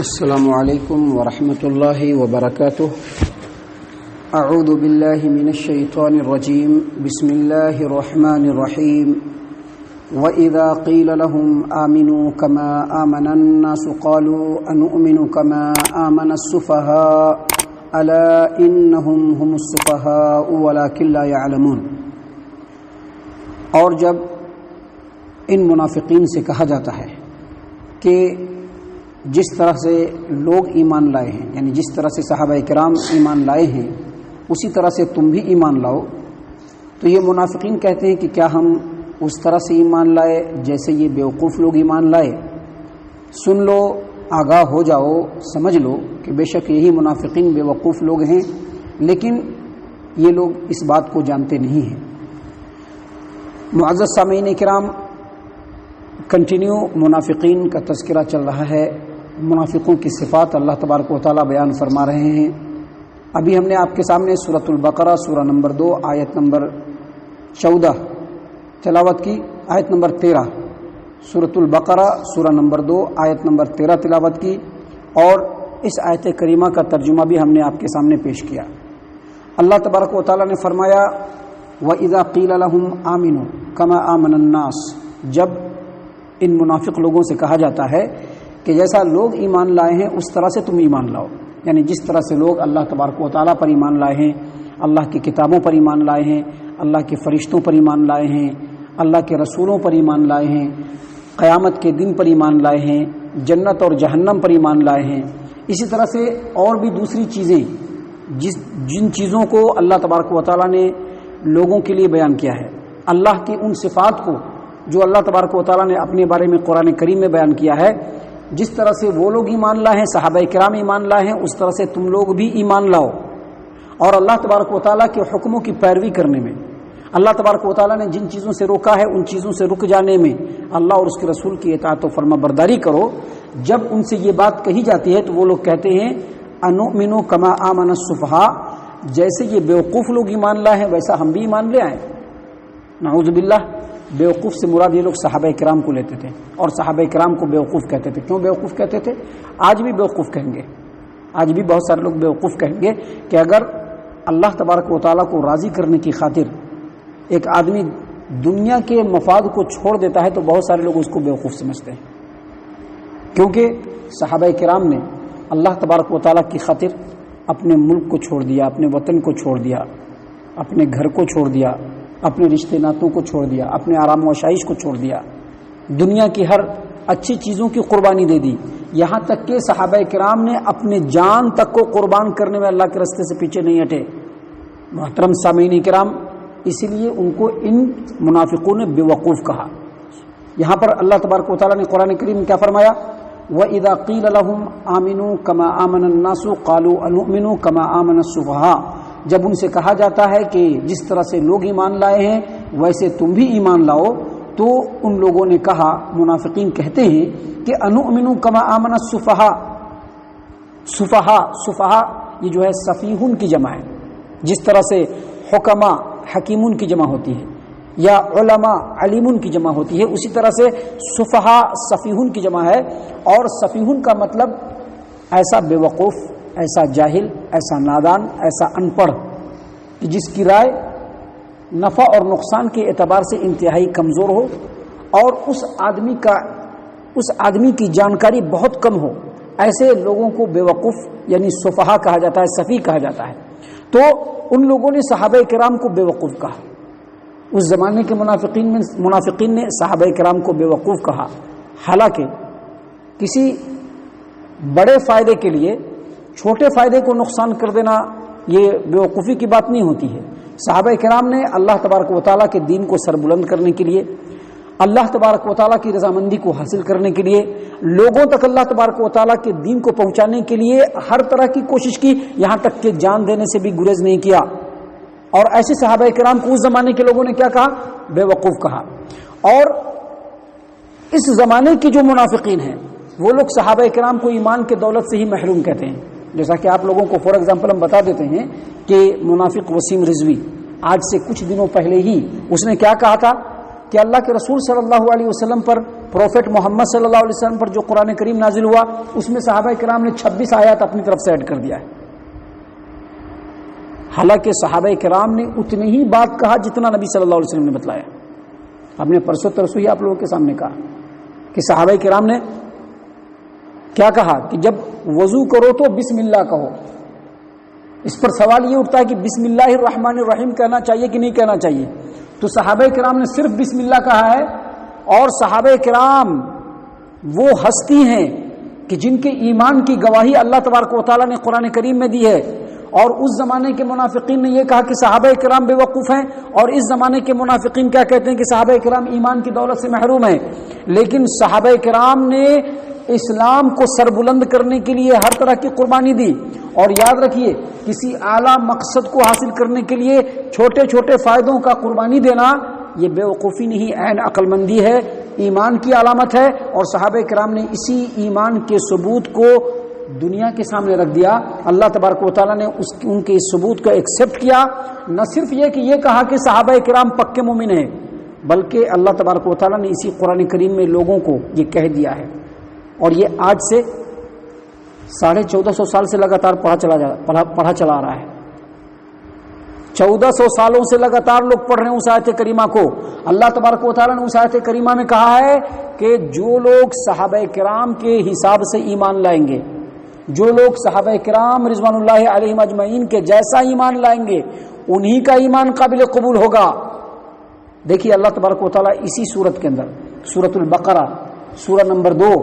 السلام علیکم ورحمۃ اللہ وبرکاتہ. اعوذ باللہ من الشیطان الرجیم. بسم اللہ الرحمن الرحیم. وَإِذَا قِيلَ لَهُمْ آمِنُوا كَمَا آمَنَ النَّاسُ قَالُوا أَنُؤْمِنُ كَمَا آمَنَ السُّفَهَاءُ أَلَا إِنَّهُمْ هُمُ السُّفَهَاءُ وَلَكِنْ لَا يَعْلَمُونَ. اور جب ان منافقین سے کہا جاتا ہے کہ جس طرح سے لوگ ایمان لائے ہیں، یعنی جس طرح سے صحابہ کرام ایمان لائے ہیں اسی طرح سے تم بھی ایمان لاؤ، تو یہ منافقین کہتے ہیں کہ کیا ہم اس طرح سے ایمان لائے جیسے یہ بیوقوف لوگ ایمان لائے؟ سن لو، آگاہ ہو جاؤ، سمجھ لو کہ بے شک یہی منافقین بیوقوف لوگ ہیں، لیکن یہ لوگ اس بات کو جانتے نہیں ہیں. معزز سامعین کرام، کنٹینیو منافقین کا تذکرہ چل رہا ہے. منافقوں کی صفات اللہ تبارک و تعالیٰ بیان فرما رہے ہیں. ابھی ہم نے آپ کے سامنے سورۃ البقرہ سورہ نمبر 2 آیت نمبر 14 تلاوت کی، آیت نمبر 13. سورۃ البقرہ سورہ نمبر 2 آیت نمبر 13 تلاوت کی، اور اس آیت کریمہ کا ترجمہ بھی ہم نے آپ کے سامنے پیش کیا. اللہ تبارک و تعالیٰ نے فرمایا وَإِذَا قِيلَ لَهُمْ آمِنُوا كَمَا آمَنَ النَّاسُ. جب ان منافق لوگوں سے کہا جاتا ہے کہ جیسا لوگ ایمان لائے ہیں اس طرح سے تم ایمان لاؤ، یعنی جس طرح سے لوگ اللہ تبارک و تعالیٰ پر ایمان لائے ہیں، اللہ کی کتابوں پر ایمان لائے ہیں، اللہ کے فرشتوں پر ایمان لائے ہیں، اللہ کے رسولوں پر ایمان لائے ہیں، قیامت کے دن پر ایمان لائے ہیں، جنت اور جہنم پر ایمان لائے ہیں، اسی طرح سے اور بھی دوسری چیزیں جن چیزوں کو اللہ تبارک و تعالیٰ نے لوگوں کے لیے بیان کیا ہے، اللہ کی ان صفات کو جو اللہ تبارک و تعالیٰ نے اپنے بارے میں قرآن کریم میں بیان کیا ہے، جس طرح سے وہ لوگ ایمان لائے ہیں، صحابہ کرام ایمان لائے ہیں، اس طرح سے تم لوگ بھی ایمان لاؤ. اور اللہ تبارک و تعالیٰ کے حکموں کی پیروی کرنے میں، اللہ تبارک و تعالیٰ نے جن چیزوں سے روکا ہے ان چیزوں سے رک جانے میں اللہ اور اس کے رسول کی اطاعت و فرما برداری کرو. جب ان سے یہ بات کہی جاتی ہے تو وہ لوگ کہتے ہیں انؤمن کما آمن السفہاء، جیسے یہ بیوقوف لوگ ایمان لائے ہیں ویسا ہم بھی ایمان لے آئیں. نعوذ باللہ. بیوقوف سے مراد یہ لوگ صحابہ کرام کو لیتے تھے اور صحابہ کرام کو بیوقوف کہتے تھے. کیوں بیوقوف کہتے تھے؟ آج بھی بیوقوف کہیں گے، آج بھی بہت سارے لوگ بیوقوف کہیں گے کہ اگر اللہ تبارک و تعالیٰ کو راضی کرنے کی خاطر ایک آدمی دنیا کے مفاد کو چھوڑ دیتا ہے تو بہت سارے لوگ اس کو بیوقوف سمجھتے ہیں، کیونکہ صحابہ کرام نے اللہ تبارک و تعالیٰ کی خاطر اپنے ملک کو چھوڑ دیا، اپنے وطن کو چھوڑ دیا، اپنے گھر کو چھوڑ دیا، اپنے رشتے ناتوں کو چھوڑ دیا، اپنے آرام و عشائش کو چھوڑ دیا، دنیا کی ہر اچھی چیزوں کی قربانی دے دی، یہاں تک کہ صحابہ کرام نے اپنے جان تک کو قربان کرنے میں اللہ کے راستے سے پیچھے نہیں ہٹے. محترم سامعین کرام، اسی لیے ان کو ان منافقوں نے بیوقوف کہا. یہاں پر اللہ تبارک و تعالیٰ نے قرآن کریم میں کیا فرمایا؟ وَإِذَا قِيلَ لَهُمْ آمِنُوا كَمَا آمَنَ النَّاسُ قَالُوا أَنُؤْمِنُ كَمَا آمَنَ السُّفَهَاءُ. جب ان سے کہا جاتا ہے کہ جس طرح سے لوگ ایمان لائے ہیں ویسے تم بھی ایمان لاؤ، تو ان لوگوں نے کہا، منافقین کہتے ہیں کہ انؤمن کما آمن السفہاء. سفہاء یہ جو ہے سفیہن کی جمع ہے. جس طرح سے حکما حکیمون کی جمع ہوتی ہے یا علماء علیمون کی جمع ہوتی ہے، اسی طرح سے سفہاء سفیہن کی جمع ہے. اور سفیہن کا مطلب ایسا بیوقوف، ایسا جاہل، ایسا نادان، ایسا ان پڑھ کہ جس کی رائے نفع اور نقصان کے اعتبار سے انتہائی کمزور ہو اور اس آدمی کی جانکاری بہت کم ہو، ایسے لوگوں کو بیوقوف یعنی سفہاء کہا جاتا ہے، سفیہ کہا جاتا ہے. تو ان لوگوں نے صحابہ کرام کو بیوقوف کہا. اس زمانے کے منافقین نے صحابہ کرام کو بیوقوف کہا، حالانکہ کسی بڑے فائدے کے لیے چھوٹے فائدے کو نقصان کر دینا یہ بیوقوفی کی بات نہیں ہوتی ہے. صحابہ کرام نے اللہ تبارک و تعالیٰ کے دین کو سربلند کرنے کے لیے، اللہ تبارک و تعالیٰ کی رضامندی کو حاصل کرنے کے لیے، لوگوں تک اللہ تبارک و تعالیٰ کے دین کو پہنچانے کے لیے ہر طرح کی کوشش کی، یہاں تک کہ جان دینے سے بھی گریز نہیں کیا. اور ایسے صحابہ کرام کو اس زمانے کے لوگوں نے کیا کہا؟ بیوقوف کہا. اور اس زمانے کے جو منافقین ہیں وہ لوگ صحابہ کرام کو ایمان کے دولت سے ہی محروم کہتے ہیں. جیسا کہ آپ لوگوں کو فار ایگزامپل ہم بتا دیتے ہیں کہ منافق وسیم رضوی آج سے کچھ دنوں پہلے ہی اس نے کیا کہا تھا کہ اللہ کے رسول صلی اللہ علیہ وسلم پر، پروفیٹ محمد صلی اللہ علیہ وسلم پر جو قرآن کریم نازل ہوا اس میں صحابہ کرام نے 26 آیات اپنی طرف سے ایڈ کر دیا ہے، حالانکہ صحابہ کرام نے اتنی ہی بات کہا جتنا نبی صلی اللہ علیہ وسلم نے بتلایا۔ ہم نے پرسوں ترسوں ہی آپ لوگوں کے سامنے کہا کہ صحابہ کرام نے کیا کہا کہ جب وضو کرو تو بسم اللہ کہو۔ اس پر سوال یہ اٹھتا ہے کہ بسم اللہ الرحمن الرحیم کہنا چاہیے کہ نہیں کہنا چاہیے؟ تو صحابہ کرام نے صرف بسم اللہ کہا ہے، اور صحابہ کرام وہ ہستی ہیں کہ جن کے ایمان کی گواہی اللہ تبارک و تعالیٰ نے قرآن کریم میں دی ہے، اور اس زمانے کے منافقین نے یہ کہا کہ صحابہ کرام بے وقوف ہیں، اور اس زمانے کے منافقین کیا کہتے ہیں کہ صحابہ کرام ایمان کی دولت سے محروم ہیں۔ لیکن صحابہ کرام نے اسلام کو سربلند کرنے کے لیے ہر طرح کی قربانی دی، اور یاد رکھیے کسی اعلیٰ مقصد کو حاصل کرنے کے لیے چھوٹے چھوٹے فائدوں کا قربانی دینا یہ بے وقوفی نہیں، عین عقل مندی ہے، ایمان کی علامت ہے، اور صحابہ کرام نے اسی ایمان کے ثبوت کو دنیا کے سامنے رکھ دیا۔ اللہ تبارک و تعالیٰ نے ان کے اس ثبوت کو ایکسیپٹ کیا، نہ صرف یہ کہ یہ کہا کہ صحابہ کرام پکے مومن ہیں، بلکہ اللہ تبارک و تعالیٰ نے اسی قرآن کریم میں لوگوں کو یہ کہہ دیا ہے، اور یہ آج سے 1450 سال سے لگاتار پڑھا چلا آ رہا ہے۔ 1400 سالوں سے لگاتار لوگ پڑھ رہے ہیں اس آیت کریمہ کو۔ اللہ تبارک و تعالیٰ نے اس آیت کریمہ میں کہا ہے کہ جو لوگ صحابہ کرام کے حساب سے ایمان لائیں گے، جو لوگ صحابہ کرام رضوان اللہ علیہم اجمعین کے جیسا ایمان لائیں گے، انہی کا ایمان قابل قبول ہوگا۔ دیکھیے اللہ تبارک و تعالیٰ اسی سورت کے اندر، سورۃ البقرہ سورہ نمبر 2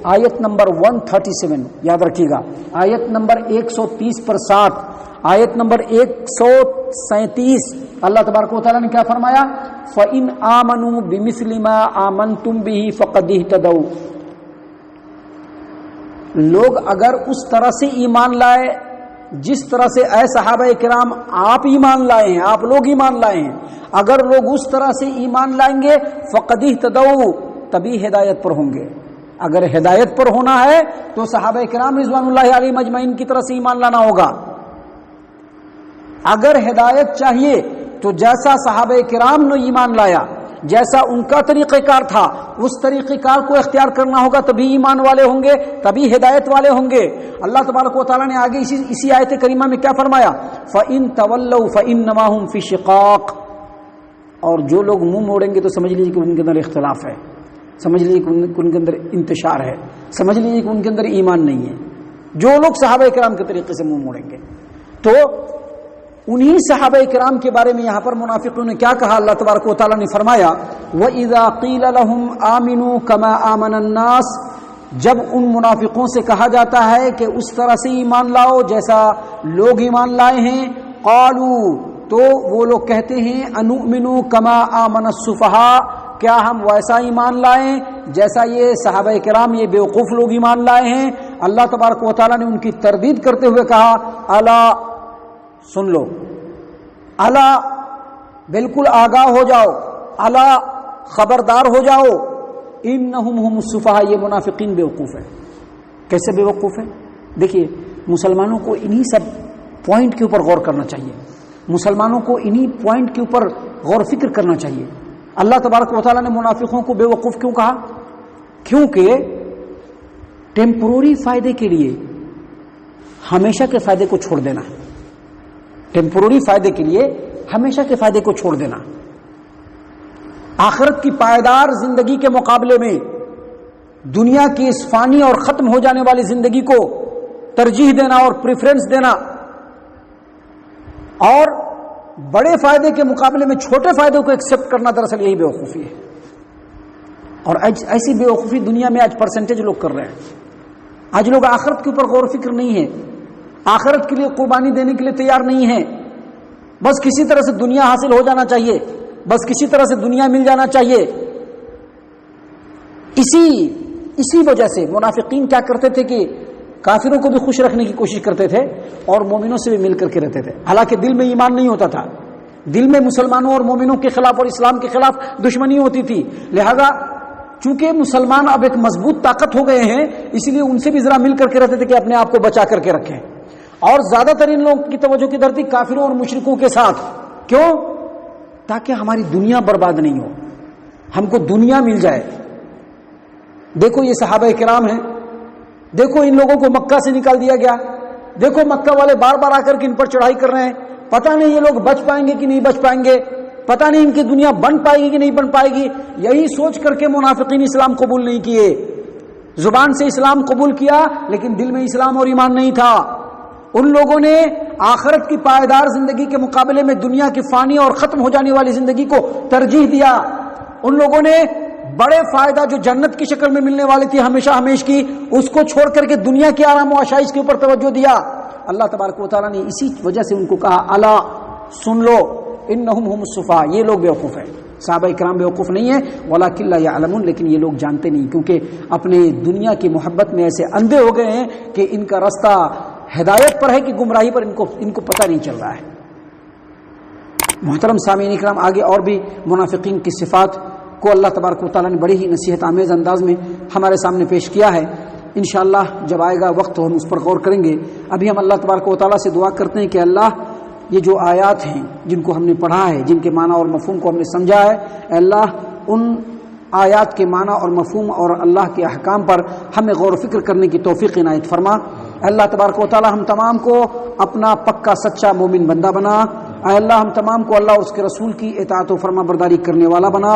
آیت نمبر 137، یاد رکھیے گا، آیت نمبر 130 پر 7، آیت نمبر 137، اللہ تبارک و تعالیٰ نے کیا فرمایا؟ فَإِنْ آمَنُوا بِمِثْلِ مَا آمَنْتُمْ بِهِ فَقَدِ اهْتَدَوْا۔ لوگ اگر اس طرح سے ایمان لائے جس طرح سے اے صحابہ کرام آپ ایمان لائے ہیں، آپ لوگ ایمان لائے ہیں، اگر لوگ اس طرح سے ایمان لائیں گے فَقَدِ اهْتَدَوْا، تبھی ہدایت پر ہوں گے۔ اگر ہدایت پر ہونا ہے تو صحابہ کرام رضوان اللہ علیہم اجمعین کی طرح سے ایمان لانا ہوگا۔ اگر ہدایت چاہیے تو جیسا صحابہ کرام نے ایمان لایا، جیسا ان کا طریقہ کار تھا، اس طریقہ کار کو اختیار کرنا ہوگا، تبھی ایمان والے ہوں گے، تبھی ہدایت والے ہوں گے۔ اللہ تبارک و تعالیٰ نے آگے اسی آیت کریمہ میں کیا فرمایا؟ فَإِن تَوَلَّوْا فَإِنَّمَا هُمْ فِي شِقَاقٍ، اور جو لوگ منہ موڑیں گے تو سمجھ لیجیے کہ ان کے اندر اختلاف ہے، سمجھ لیجیے کہ ان کے اندر انتشار ہے، سمجھ لیجیے کہ ان کے اندر ایمان نہیں ہے۔ جو لوگ صحابہ کرام کے طریقے سے منہ موڑیں گے، تو انہی صحابہ کرام کے بارے میں یہاں پر منافقوں نے کیا کہا؟ اللہ تبارک و تعالیٰ نے فرمایا وَإِذَا قِيلَ لَهُمْ آمِنُوا كَمَا آمَنَ النَّاسِ، جب ان منافقوں سے کہا جاتا ہے کہ اس طرح سے ایمان لاؤ جیسا لوگ ایمان لائے ہیں، قالوا، تو وہ لوگ کہتے ہیں انؤمنوا كما آمن السفہاء، کیا ہم ویسا ایمان لائیں جیسا یہ صحابہ کرام یہ بیوقوف لوگ ایمان لائے ہیں؟ اللہ تبارک و تعالیٰ نے ان کی تردید کرتے ہوئے کہا الا، سن لو، الا، بالکل آگاہ ہو جاؤ، الا، خبردار ہو جاؤ، انہم هم السفہاء، یہ منافقین بیوقوف ہے۔ کیسے بیوقوف ہے؟ دیکھیے مسلمانوں کو انہی سب پوائنٹ کے اوپر غور کرنا چاہیے، مسلمانوں کو انہی پوائنٹ کے اوپر غور فکر کرنا چاہیے۔ اللہ تبارک و تعالیٰ نے منافقوں کو بیوقوف کیوں کہا؟ کیونکہ ٹیمپروری فائدے کے لیے ہمیشہ کے فائدے کو چھوڑ دینا، ٹیمپروری فائدے کے لیے ہمیشہ کے فائدے کو چھوڑ دینا، آخرت کی پائیدار زندگی کے مقابلے میں دنیا کی اس فانی اور ختم ہو جانے والی زندگی کو ترجیح دینا اور پریفرنس دینا، اور بڑے فائدے کے مقابلے میں چھوٹے فائدوں کو ایکسپٹ کرنا، دراصل یہی بیوقوفی ہے۔ اور ایسی بیوقوفی دنیا میں آج پرسنٹیج لوگ کر رہے ہیں۔ آج لوگ آخرت کے اوپر غور و فکر نہیں ہے، آخرت کے لیے قربانی دینے کے لیے تیار نہیں ہے، بس کسی طرح سے دنیا حاصل ہو جانا چاہیے، بس کسی طرح سے دنیا مل جانا چاہیے۔ اسی وجہ سے منافقین کیا کرتے تھے کہ کافروں کو بھی خوش رکھنے کی کوشش کرتے تھے اور مومنوں سے بھی مل کر کے رہتے تھے، حالانکہ دل میں ایمان نہیں ہوتا تھا، دل میں مسلمانوں اور مومنوں کے خلاف اور اسلام کے خلاف دشمنی ہوتی تھی۔ لہذا چونکہ مسلمان اب ایک مضبوط طاقت ہو گئے ہیں، اس لیے ان سے بھی ذرا مل کر کے رہتے تھے کہ اپنے آپ کو بچا کر کے رکھیں، اور زیادہ تر ان لوگوں کی توجہ کی دھرتی کافروں اور مشرکوں کے ساتھ۔ کیوں؟ تاکہ ہماری دنیا برباد نہیں ہو، ہم کو دنیا مل جائے. دیکھو یہ صحابہ کرام ہیں, دیکھو ان لوگوں کو مکہ سے نکال دیا گیا, دیکھو مکہ والے بار بار آ کر کے ان پر چڑھائی کر رہے ہیں, پتہ نہیں یہ لوگ بچ پائیں گے کہ نہیں بچ پائیں گے, پتہ نہیں ان کی دنیا بن پائے گی کہ نہیں بن پائے گی. یہی سوچ کر کے منافقین اسلام قبول نہیں کیے. زبان سے اسلام قبول کیا لیکن دل میں اسلام اور ایمان نہیں تھا. ان لوگوں نے آخرت کی پائیدار زندگی کے مقابلے میں دنیا کی فانی اور ختم ہو جانے والی زندگی کو ترجیح دیا. ان لوگوں نے بڑے فائدہ جو جنت کی شکل میں ملنے والی تھی ہمیشہ ہمیش کی, اس کو چھوڑ کر کے دنیا کی آرام و آشائش کے اوپر توجہ دیا. اللہ تبارک و تعالیٰ نے اسی وجہ سے ان کو کہا الا سن لو انہم هم الصفا, یہ لوگ بیوقوف ہیں. صحابہ کرام بیوقوف نہیں ہیں, ولکن لا یعلمون, لیکن یہ لوگ جانتے نہیں, کیونکہ اپنے دنیا کی محبت میں ایسے اندھے ہو گئے ہیں کہ ان کا راستہ ہدایت پر ہے کہ گمراہی پر ان کو پتہ نہیں چل رہا ہے. محترم سامعین کرام, آگے اور بھی منافقین کی صفات کو اللہ تبارک و تعالیٰ نے بڑی ہی نصیحت آمیز انداز میں ہمارے سامنے پیش کیا ہے. انشاءاللہ جب آئے گا وقت تو ہم اس پر غور کریں گے. ابھی ہم اللہ تبارک و تعالیٰ سے دعا کرتے ہیں کہ اللہ یہ جو آیات ہیں جن کو ہم نے پڑھا ہے, جن کے معنی اور مفہوم کو ہم نے سمجھا ہے, اے اللہ ان آیات کے معنی اور مفہوم اور اللہ کے احکام پر ہمیں غور و فکر کرنے کی توفیق عنایت فرما. اللہ تبارک و تعالیٰ ہم تمام کو اپنا پکا سچا مومن بندہ بنا. اے اللہ ہم تمام کو اللہ اور اس کے رسول کی اطاعت و فرما برداری کرنے والا بنا.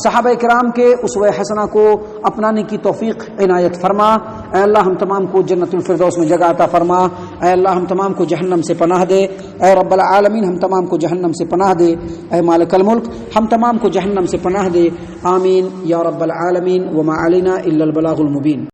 صحابہ کرام کے اسوہ حسنہ کو اپنانے کی توفیق عنایت فرما. اے اللہ ہم تمام کو جنت الفردوس میں جگہ عطا فرما. اے اللہ ہم تمام کو جہنم سے پناہ دے. اے رب العالمین ہم تمام کو جہنم سے پناہ دے. اے مالک الملک ہم تمام کو جہنم سے پناہ دے. آمین یا رب العالمین. وما علینا الا البلاغ المبین.